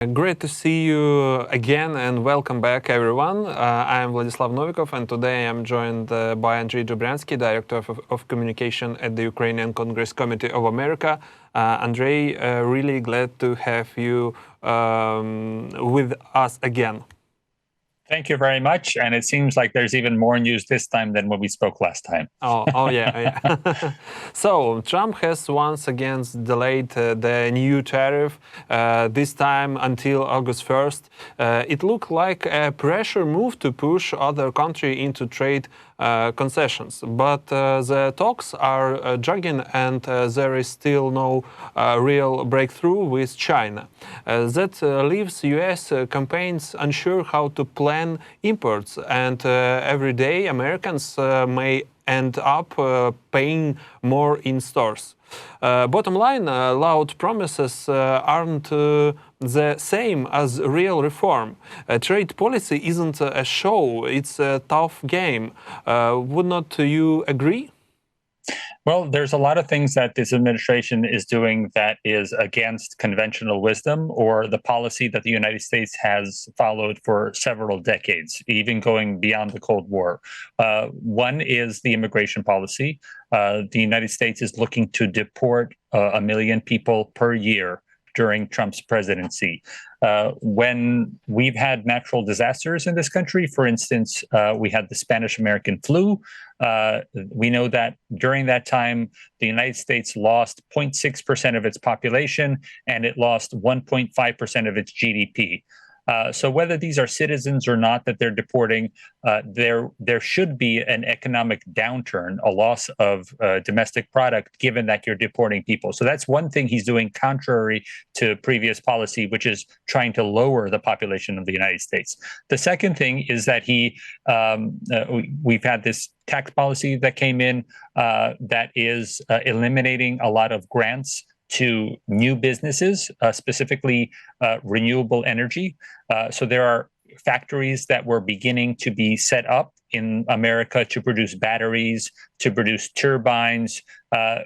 Great to see you again and welcome back, everyone. I am Vladislav Novikov, and today I am joined by Andrij Dobryansky, Director of Communication at the Ukrainian Congress Committee of America. Andrij, really glad to have you with us again. Thank you very much. And it seems like there's even more news this time than when we spoke last time. Oh yeah. So Trump has once again delayed the new tariff, this time until August 1st. It looked like a pressure move to push other countries into trade concessions. But the talks are jogging, and there is still no real breakthrough with China. That leaves U.S. campaigns unsure how to plan imports, and every day Americans may end up paying more in stores. Bottom line, loud promises aren't the same as real reform. Trade policy isn't a show, it's a tough game. Would not you agree? Well, there's a lot of things that this administration is doing that is against conventional wisdom or the policy that the United States has followed for several decades, even going beyond the Cold War. One is the immigration policy. The United States is looking to deport 1 million people per year during Trump's presidency. When we've had natural disasters in this country, for instance, we had the Spanish-American flu. We know that during that time, the United States lost 0.6% of its population, and it lost 1.5% of its GDP. So whether these are citizens or not that they're deporting, there should be an economic downturn, a loss of domestic product, given that you're deporting people. So that's one thing he's doing contrary to previous policy, which is trying to lower the population of the United States. The second thing is that we've had this tax policy that came in that is eliminating a lot of grants to new businesses, specifically renewable energy. So there are factories that were beginning to be set up in America to produce batteries, to produce turbines,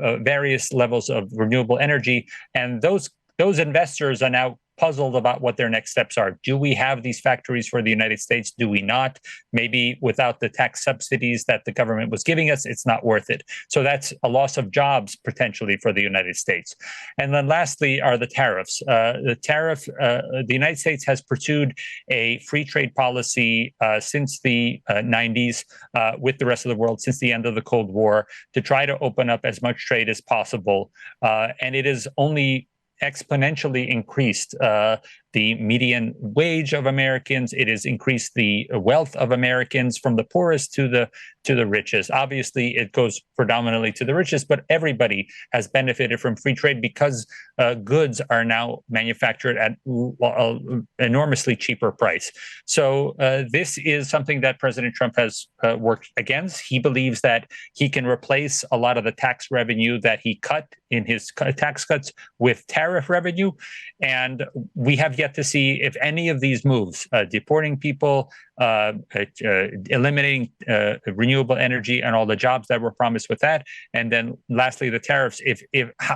various levels of renewable energy. And those investors are now puzzled about what their next steps are. Do we have these factories for the United States? Do we not? Maybe without the tax subsidies that the government was giving us, it's not worth it. So that's a loss of jobs potentially for the United States. And then lastly are the tariffs. The United States has pursued a free trade policy since the 90s with the rest of the world, since the end of the Cold War, to try to open up as much trade as possible. And it is only exponentially increased the median wage of Americans. It has increased the wealth of Americans from the poorest to the richest. Obviously, it goes predominantly to the richest, but everybody has benefited from free trade because goods are now manufactured at an enormously cheaper price. So this is something that President Trump has worked against. He believes that he can replace a lot of the tax revenue that he cut in his tax cuts with tariff revenue. And we have yet to see if any of these moves, deporting people, eliminating renewable energy and all the jobs that were promised with that, and then lastly the tariffs,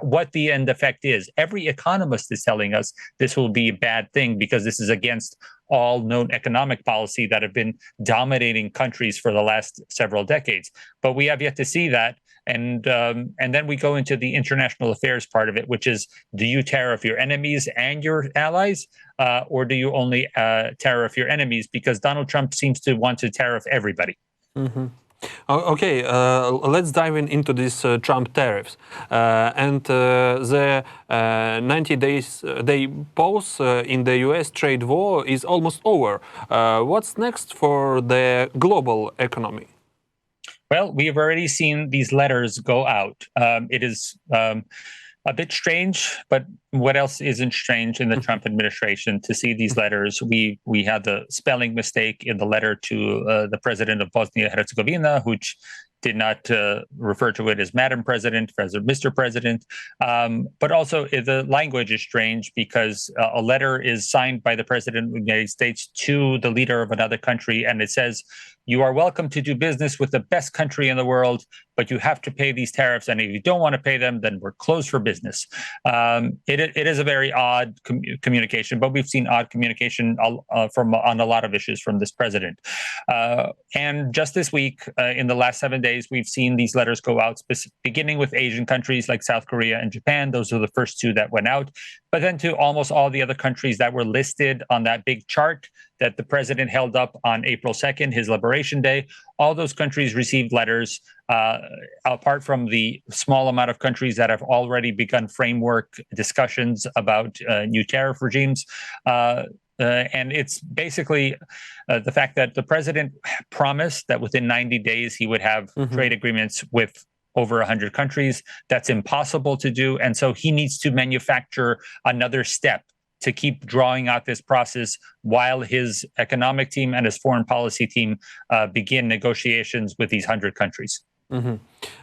what the end effect is. Every economist is telling us this will be a bad thing because this is against all known economic policy that have been dominating countries for the last several decades. But we have yet to see that. And then we go into the international affairs part of it, which is, do you tariff your enemies and your allies, or do you only tariff your enemies? Because Donald Trump seems to want to tariff everybody. Mm-hmm. Okay, let's dive into these Trump tariffs. And the 90-day pause in the U.S. trade war is almost over. What's next for the global economy? Well, we have already seen these letters go out. It is a bit strange, but what else isn't strange in the Trump administration to see these letters? We had the spelling mistake in the letter to the president of Bosnia-Herzegovina, which did not refer to it as Madam President, as Mr. President. But also the language is strange because a letter is signed by the President of the United States to the leader of another country, and it says, you are welcome to do business with the best country in the world, but you have to pay these tariffs. And if you don't want to pay them, then we're closed for business. It is a very odd communication, but we've seen odd communication on a lot of issues from this president. And just this week, in the last 7 days, we've seen these letters go out, beginning with Asian countries like South Korea and Japan. Those are the first two that went out, but then to almost all the other countries that were listed on that big chart that the president held up on April 2nd, his Liberation Day. All those countries received letters, apart from the small amount of countries that have already begun framework discussions about new tariff regimes. And it's basically the fact that the president promised that within 90 days he would have trade agreements with over 100 countries. That's impossible to do. And so he needs to manufacture another step to keep drawing out this process while his economic team and his foreign policy team begin negotiations with these 100 countries.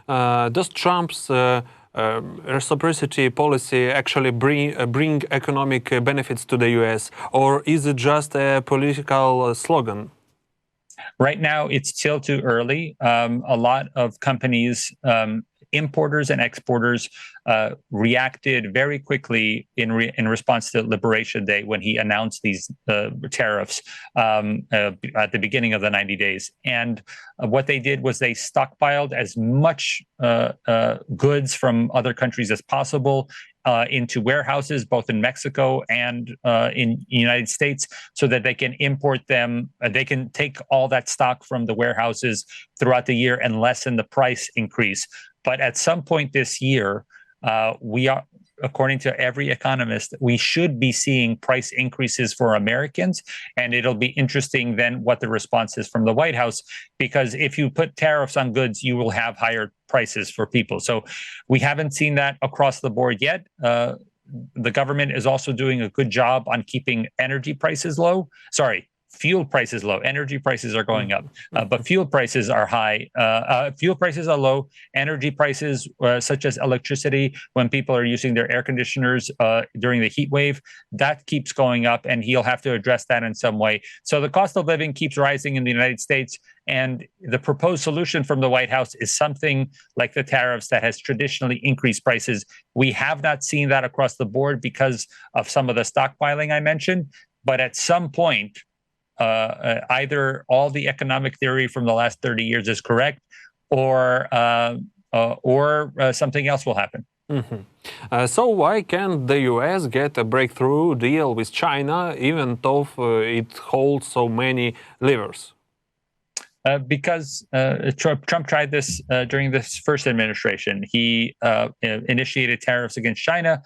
Does Trump's reciprocity policy actually bring economic benefits to the US, or is it just a political slogan? Right now, it's still too early. A lot of companies, importers and exporters, reacted very quickly in response to Liberation Day when he announced these tariffs at the beginning of the 90 days. And what they did was they stockpiled as much goods from other countries as possible into warehouses, both in Mexico and in the United States, so that they can import them. They can take all that stock from the warehouses throughout the year and lessen the price increase. But at some point this year, we are, according to every economist, we should be seeing price increases for Americans. And it'll be interesting then what the response is from the White House, because if you put tariffs on goods, you will have higher prices for people. So we haven't seen that across the board yet. The government is also doing a good job on keeping energy prices low. Fuel prices low. Energy prices are going up, but fuel prices are high. Fuel prices are low. Energy prices, such as electricity, when people are using their air conditioners during the heat wave, that keeps going up, and he'll have to address that in some way. So the cost of living keeps rising in the United States, and the proposed solution from the White House is something like the tariffs that has traditionally increased prices. We have not seen that across the board because of some of the stockpiling I mentioned, but at some point, either all the economic theory from the last 30 years is correct, or something else will happen. So why can't the US get a breakthrough deal with China, even though it holds so many levers? Because Trump tried this during this first administration. He initiated tariffs against China.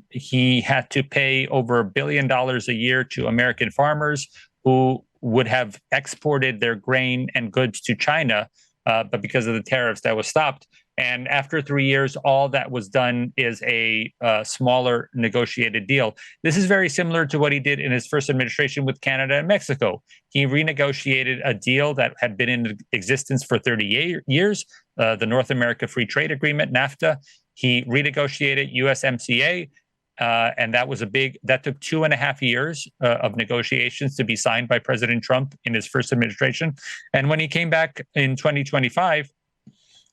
He had to pay over $1 billion a year to American farmers who would have exported their grain and goods to China, but because of the tariffs, that was stopped. And after 3 years, all that was done is a smaller negotiated deal. This is very similar to what he did in his first administration with Canada and Mexico. He renegotiated a deal that had been in existence for 30 years, the North America Free Trade Agreement, NAFTA. He renegotiated USMCA. And that took 2.5 years of negotiations to be signed by President Trump in his first administration. And when he came back in 2025,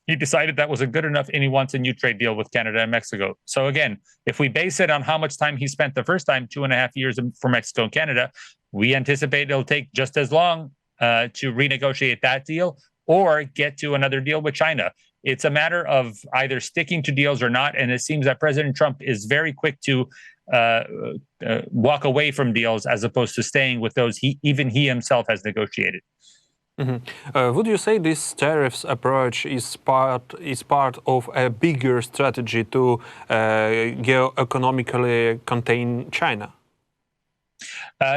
he decided that wasn't good enough, and he wants a new trade deal with Canada and Mexico. So again, if we base it on how much time he spent the first time, 2.5 years for Mexico and Canada, we anticipate it'll take just as long to renegotiate that deal or get to another deal with China. It's a matter of either sticking to deals or not, and it seems that President Trump is very quick to walk away from deals as opposed to staying with those even he himself has negotiated. Would you say this tariffs approach is part of a bigger strategy to geoeconomically contain China?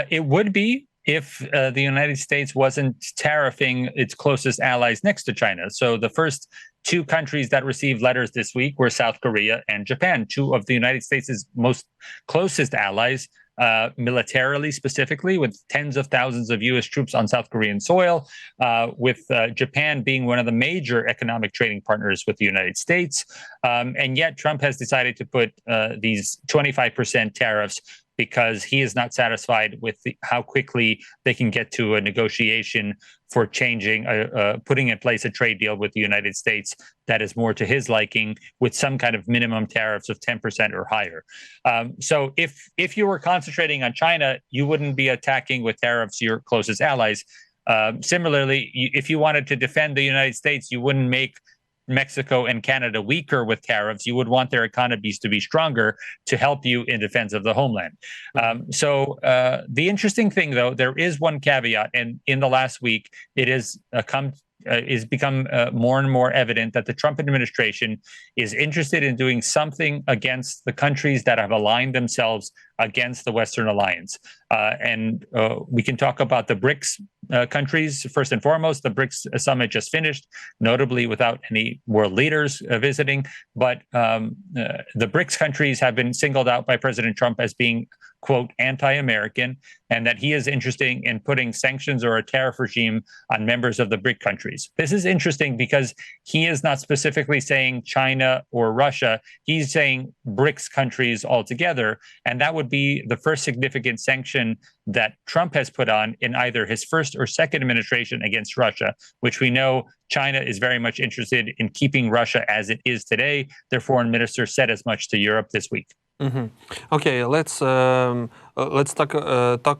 It would be if the United States wasn't tariffing its closest allies next to China. So the first two countries that received letters this week were South Korea and Japan, two of the United States' most closest allies, militarily specifically, with tens of thousands of U.S. troops on South Korean soil, with Japan being one of the major economic trading partners with the United States. And yet Trump has decided to put these 25% tariffs because he is not satisfied with how quickly they can get to a negotiation for changing, putting in place a trade deal with the United States that is more to his liking, with some kind of minimum tariffs of 10% or higher. So if you were concentrating on China, you wouldn't be attacking with tariffs your closest allies. Similarly, if you wanted to defend the United States, you wouldn't make Mexico and Canada weaker with tariffs. You would want their economies to be stronger to help you in defense of the homeland. So the interesting thing, though, there is one caveat, and in the last week, it has become more and more evident that the Trump administration is interested in doing something against the countries that have aligned themselves against the Western alliance. And we can talk about the BRICS countries. First and foremost, the BRICS summit just finished, notably without any world leaders visiting. But the BRICS countries have been singled out by President Trump as being, quote, anti-American, and that he is interested in putting sanctions or a tariff regime on members of the BRIC countries. This is interesting because he is not specifically saying China or Russia. He's saying BRICS countries altogether, and that would be the first significant sanction that Trump has put on in either his first or second administration against Russia, which we know China is very much interested in keeping Russia as it is today. Their foreign minister said as much to Europe this week. Okay, let's talk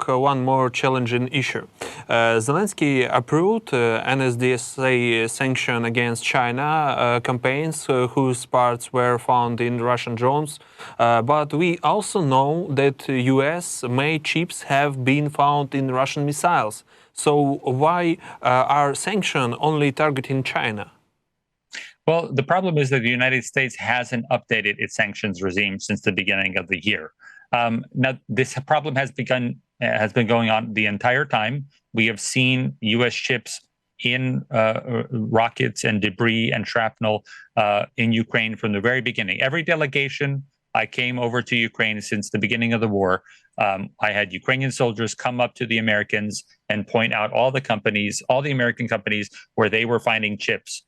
one more challenging issue. Zelensky approved NSDSA sanction against China campaigns whose parts were found in Russian drones, but we also know that US-made chips have been found in Russian missiles. So why are sanctions only targeting China? Well, the problem is that the United States hasn't updated its sanctions regime since the beginning of the year. Now, this problem has been going on the entire time. We have seen U.S. ships in rockets and debris and shrapnel in Ukraine from the very beginning. Every delegation I came over to Ukraine since the beginning of the war, I had Ukrainian soldiers come up to the Americans and point out all the American companies where they were finding chips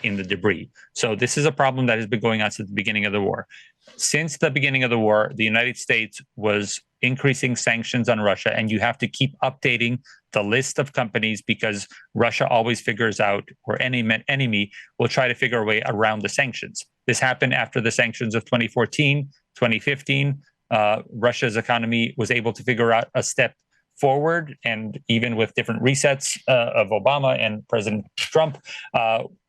in the debris. So this is a problem that has been going on since the beginning of the war. Since the beginning of the war, the United States was increasing sanctions on Russia, and you have to keep updating the list of companies because Russia always figures out, or any enemy will try to figure a way around the sanctions. This happened after the sanctions of 2014, 2015. Russia's economy was able to figure out a step forward, and even with different resets of Obama and President Trump,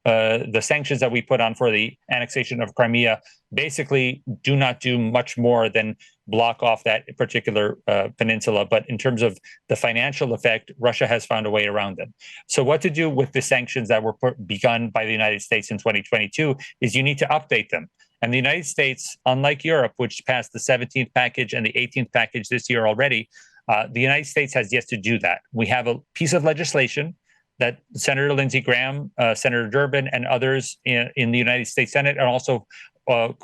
the sanctions that we put on for the annexation of Crimea basically do not do much more than block off that particular peninsula. But in terms of the financial effect, Russia has found a way around them. So what to do with the sanctions that were begun by the United States in 2022 is you need to update them. And the United States, unlike Europe, which passed the 17th package and the 18th package this year already, the United States has yet to do that. We have a piece of legislation that Senator Lindsey Graham, Senator Durbin, and others in the United States Senate, and also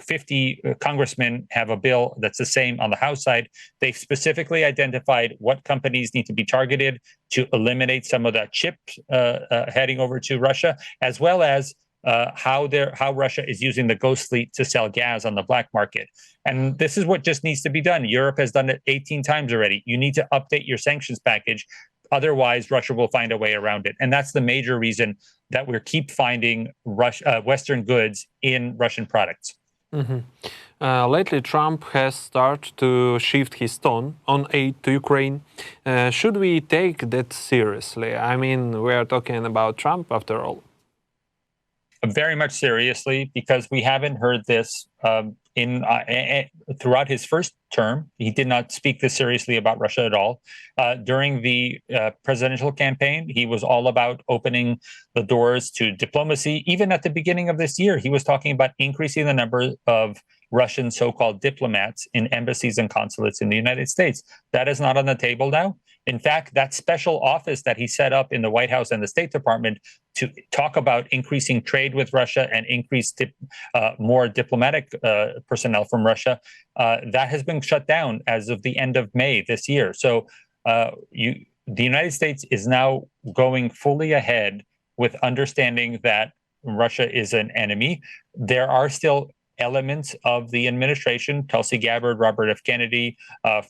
50 congressmen have a bill that's the same on the House side. They've specifically identified what companies need to be targeted to eliminate some of that chip heading over to Russia, as well as how Russia is using the ghost fleet to sell gas on the black market. And this is what just needs to be done. Europe has done it 18 times already. You need to update your sanctions package. Otherwise, Russia will find a way around it. And that's the major reason that we keep finding Western goods in Russian products. Lately, Trump has started to shift his tone on aid to Ukraine. Should we take that seriously? I mean, we are talking about Trump after all. Very much seriously, because we haven't heard this throughout his first term. He did not speak this seriously about Russia at all. During the presidential campaign, he was all about opening the doors to diplomacy. Even at the beginning of this year, he was talking about increasing the number of Russian so-called diplomats in embassies and consulates in the United States. That is not on the table now. In fact, that special office that he set up in the White House and the State Department to talk about increasing trade with Russia and increase more diplomatic personnel from Russia, that has been shut down as of the end of May this year. So the United States is now going fully ahead with understanding that Russia is an enemy. There are still elements of the administration, Tulsi Gabbard, Robert F. Kennedy,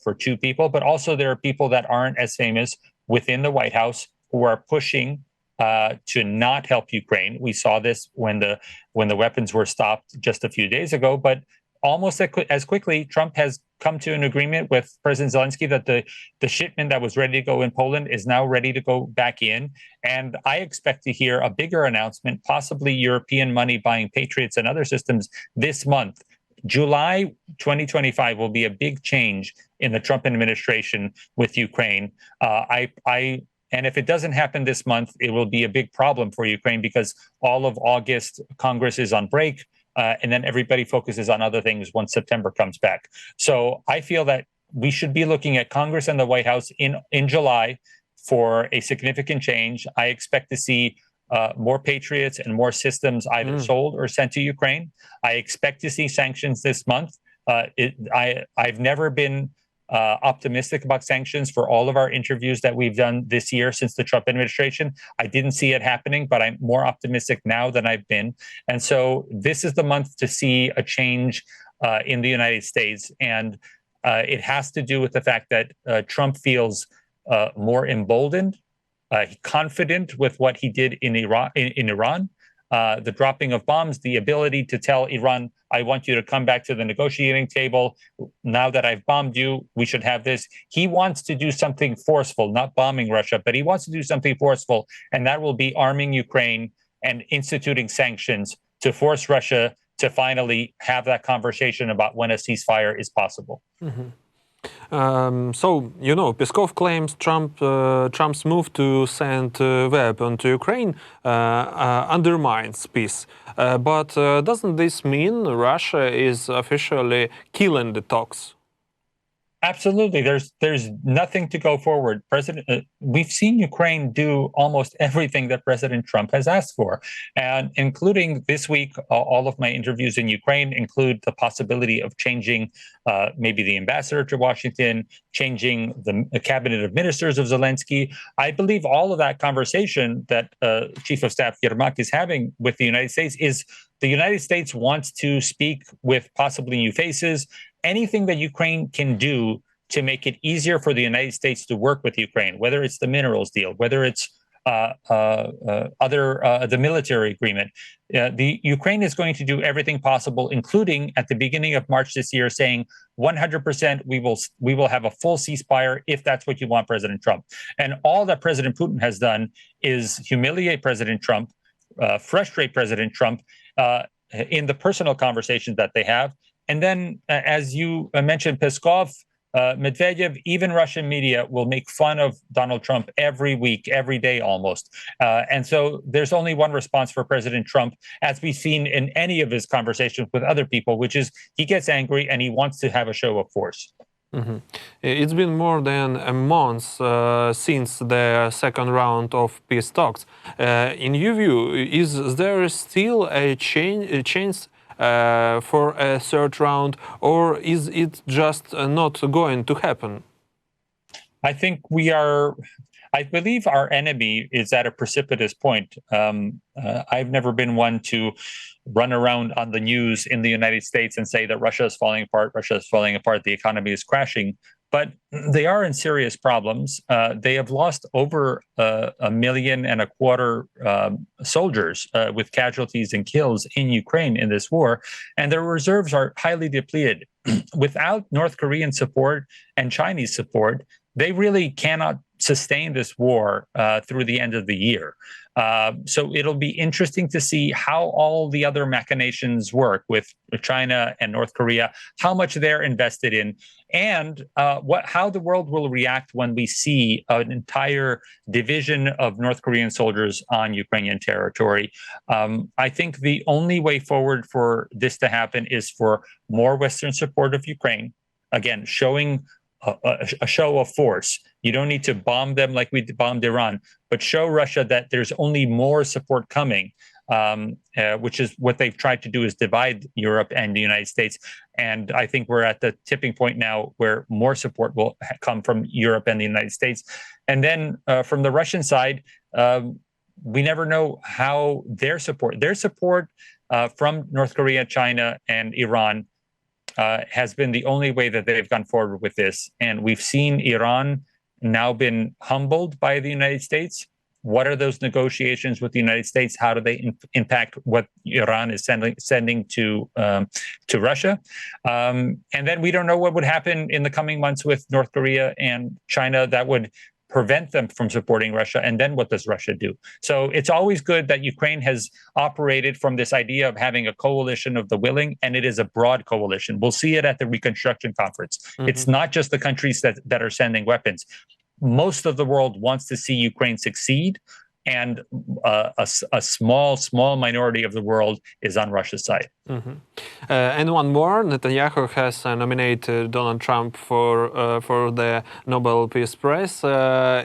for two people, but also there are people that aren't as famous within the White House who are pushing to not help Ukraine. We saw this when the weapons were stopped just a few days ago, but almost as quickly, Trump has come to an agreement with President Zelensky that the shipment that was ready to go in Poland is now ready to go back in. And I expect to hear a bigger announcement, possibly European money buying Patriots and other systems this month. July 2025 will be a big change in the Trump administration with Ukraine. And if it doesn't happen this month, it will be a big problem for Ukraine because all of August, Congress is on break. And then everybody focuses on other things once September comes back. So I feel that we should be looking at Congress and the White House in July for a significant change. I expect to see more Patriots and more systems either sold or sent to Ukraine. I expect to see sanctions this month. I've never been optimistic about sanctions for all of our interviews that we've done this year since the Trump administration. I didn't see it happening, but I'm more optimistic now than I've been. And so this is the month to see a change in the United States. And it has to do with the fact that Trump feels more emboldened, confident with what he did in Iran, the dropping of bombs, the ability to tell Iran, I want you to come back to the negotiating table. Now that I've bombed you, we should have this. He wants to do something forceful, not bombing Russia, but he wants to do something forceful. And that will be arming Ukraine and instituting sanctions to force Russia to finally have that conversation about when a ceasefire is possible. Peskov claims Trump's move to send weapons to Ukraine undermines peace. But doesn't this mean Russia is officially killing the talks? Absolutely. There's nothing to go forward. We've seen Ukraine do almost everything that President Trump has asked for, and including this week, all of my interviews in Ukraine include the possibility of changing maybe the ambassador to Washington, changing the cabinet of ministers of Zelensky. I believe all of that conversation that Chief of Staff Yermak is having with the United States is the United States wants to speak with possibly new faces. Anything that Ukraine can do to make it easier for the United States to work with Ukraine, whether it's the minerals deal, whether it's the military agreement. The Ukraine is going to do everything possible, including at the beginning of March this year, saying 100% we will have a full ceasefire if that's what you want, President Trump. And all that President Putin has done is humiliate President Trump, frustrate President Trump in the personal conversations that they have. And then, as you mentioned, Peskov, Medvedev, even Russian media will make fun of Donald Trump every week, every day almost. And so there's only one response for President Trump, as we've seen in any of his conversations with other people, which is he gets angry and he wants to have a show of force. It's been more than a month since the second round of peace talks. In your view, is there still a chance for a third round, or is it just not going to happen? I believe our enemy is at a precipitous point. I've never been one to run around on the news in the United States and say that Russia is falling apart, the economy is crashing. But they are in serious problems. They have lost over 1.25 million soldiers with casualties and kills in Ukraine in this war, and their reserves are highly depleted. Without North Korean support and Chinese support, they really cannot sustain this war through the end of the year. So it'll be interesting to see how all the other machinations work with China and North Korea, how much they're invested in, and how the world will react when we see an entire division of North Korean soldiers on Ukrainian territory. I think the only way forward for this to happen is for more Western support of Ukraine, again, showing a show of force. You don't need to bomb them like we bombed Iran, but show Russia that there's only more support coming, which is what they've tried to do, is divide Europe and the United States. And I think we're at the tipping point now where more support will come from Europe and the United States. And then from the Russian side, we never know how their support from North Korea, China, and Iran has been the only way that they've gone forward with this. And we've seen Iran now been humbled by the United States. What are those negotiations with the United States? How do they impact what Iran is sending to Russia? And then we don't know what would happen in the coming months with North Korea and China that would prevent them from supporting Russia. And then what does Russia do? So it's always good that Ukraine has operated from this idea of having a coalition of the willing, and it is a broad coalition. We'll see it at the Reconstruction Conference. It's not just the countries that are sending weapons. Most of the world wants to see Ukraine succeed, and a small minority of the world is on Russia's side. And one more, Netanyahu has nominated Donald Trump for the Nobel Peace Prize.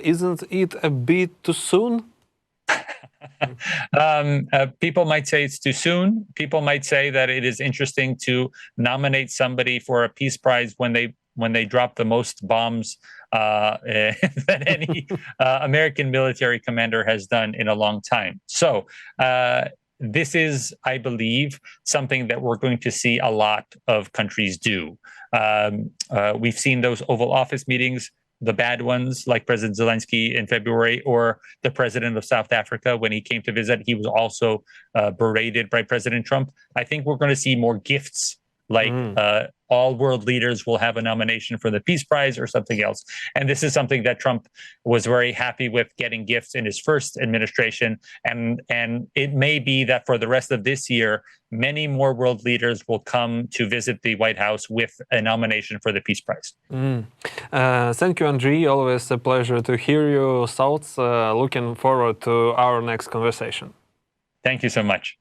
Isn't it a bit too soon? People might say it's too soon. People might say that it is interesting to nominate somebody for a peace prize when they drop the most bombs that any American military commander has done in a long time. So this is, I believe, something that we're going to see a lot of countries do. We've seen those Oval Office meetings, the bad ones, like President Zelensky in February, or the president of South Africa when he came to visit. He was also berated by President Trump. I think we're going to see more gifts, like all world leaders will have a nomination for the Peace Prize or something else. And this is something that Trump was very happy with, getting gifts in his first administration. And it may be that for the rest of this year, many more world leaders will come to visit the White House with a nomination for the Peace Prize. Thank you, Andrij. Always a pleasure to hear your thoughts. Looking forward to our next conversation. Thank you so much.